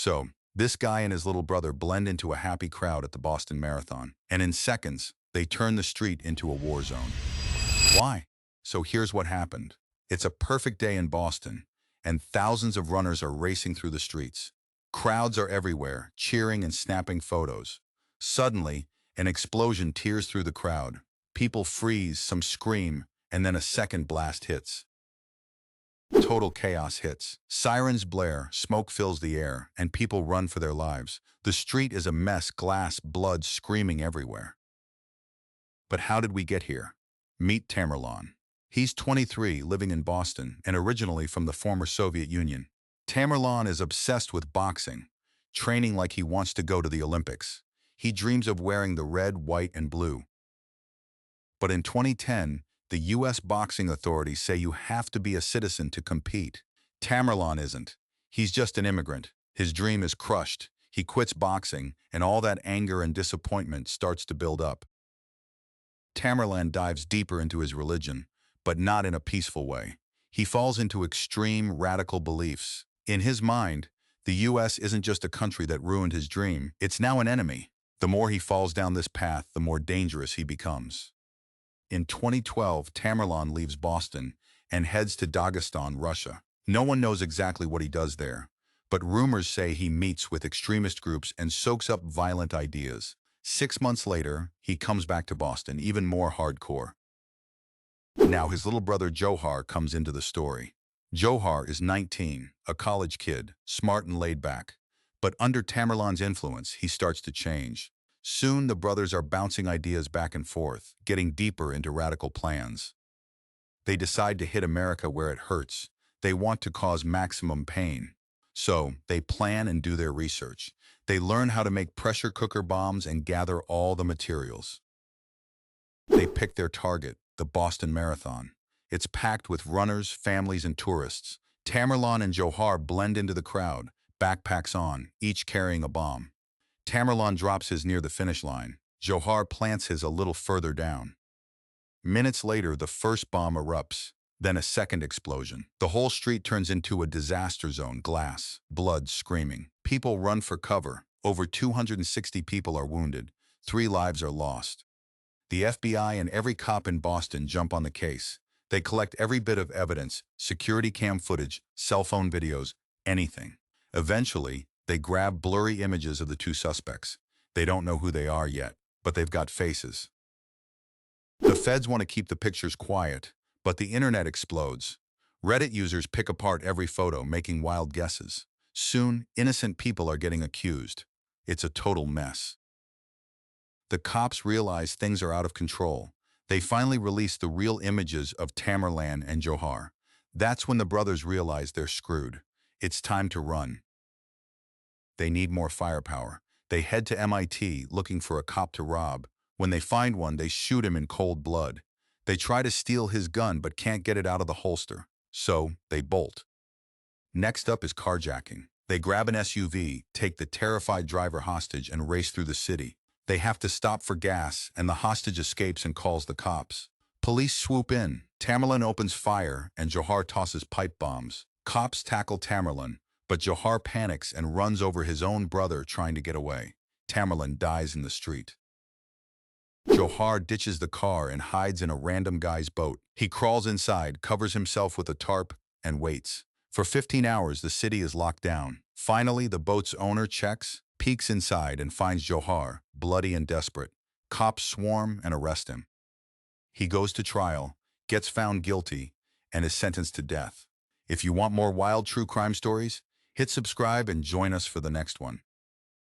So, this guy and his little brother blend into a happy crowd at the Boston Marathon, and in seconds, they turn the street into a war zone. Why? So here's what happened. It's a perfect day in Boston, and thousands of runners are racing through the streets. Crowds are everywhere, cheering and snapping photos. Suddenly, an explosion tears through the crowd. People freeze, some scream, and then a second blast hits. Total chaos hits. Sirens blare, smoke fills the air, and people run for their lives. The street is a mess, glass, blood screaming everywhere. But how did we get here? Meet Tamerlan. He's 23, living in Boston, and originally from the former Soviet Union. Tamerlan is obsessed with boxing, training like he wants to go to the Olympics. He dreams of wearing the red, white, and blue. But in 2010, the U.S. boxing authorities say you have to be a citizen to compete. Tamerlan isn't. He's just an immigrant. His dream is crushed. He quits boxing, and all that anger and disappointment starts to build up. Tamerlan dives deeper into his religion, but not in a peaceful way. He falls into extreme, radical beliefs. In his mind, the U.S. isn't just a country that ruined his dream, it's now an enemy. The more he falls down this path, the more dangerous he becomes. In 2012, Tamerlan leaves Boston and heads to Dagestan, Russia. No one knows exactly what he does there, but rumors say he meets with extremist groups and soaks up violent ideas. 6 months later, he comes back to Boston, even more hardcore. Now his little brother Johar comes into the story. Johar is 19, a college kid, smart and laid back. But under Tamerlan's influence, he starts to change. Soon the brothers are bouncing ideas back and forth, getting deeper into radical plans. They decide to hit America where it hurts. They want to cause maximum pain. So they plan and do their research. They learn how to make pressure cooker bombs and gather all the materials. They pick their target, the Boston Marathon. It's packed with runners, families, and tourists. Tamerlan and Johar blend into the crowd, backpacks on, each carrying a bomb. Tamerlan drops his near the finish line. Johar plants his a little further down. Minutes later, the first bomb erupts, then a second explosion. The whole street turns into a disaster zone, glass, blood, screaming. People run for cover. Over 260 people are wounded. 3 lives are lost. The FBI and every cop in Boston jump on the case. They collect every bit of evidence, security cam footage, cell phone videos, anything. Eventually, they grab blurry images of the 2 suspects. They don't know who they are yet, but they've got faces. The feds want to keep the pictures quiet, but the internet explodes. Reddit users pick apart every photo, making wild guesses. Soon, innocent people are getting accused. It's a total mess. The cops realize things are out of control. They finally release the real images of Tamerlan and Johar. That's when the brothers realize they're screwed. It's time to run. They need more firepower. They head to MIT looking for a cop to rob. When they find one, they shoot him in cold blood. They try to steal his gun but can't get it out of the holster. So they bolt. Next up is carjacking. They grab an SUV, take the terrified driver hostage, and race through the city. They have to stop for gas, and the hostage escapes and calls the cops. Police swoop in. Tamerlan opens fire, and Johar tosses pipe bombs. Cops tackle Tamerlan, but Johar panics and runs over his own brother trying to get away. Tamerlan dies in the street. Johar ditches the car and hides in a random guy's boat. He crawls inside, covers himself with a tarp, and waits. For 15 hours, the city is locked down. Finally, the boat's owner checks, peeks inside, and finds Johar, bloody and desperate. Cops swarm and arrest him. He goes to trial, gets found guilty, and is sentenced to death. If you want more wild true crime stories, hit subscribe and join us for the next one.